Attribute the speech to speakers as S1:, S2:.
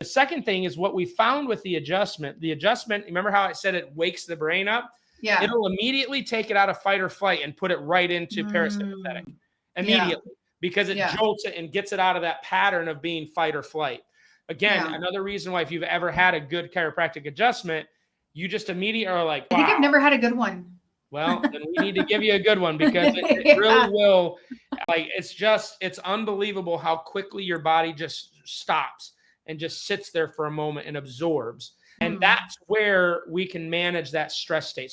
S1: The second thing is what we found with the adjustment, remember how I said it wakes the brain up?
S2: Yeah.
S1: It'll immediately take it out of fight or flight and put it right into parasympathetic immediately because it jolts it and gets it out of that pattern of being fight or flight. Again, another reason why if you've ever had a good chiropractic adjustment, you just immediately are like, wow.
S2: I think I've never had a good one.
S1: Well, then we need to give you a good one because it really will. Like, it's unbelievable how quickly your body just stops and just sits there for a moment and absorbs. And that's where we can manage that stress state.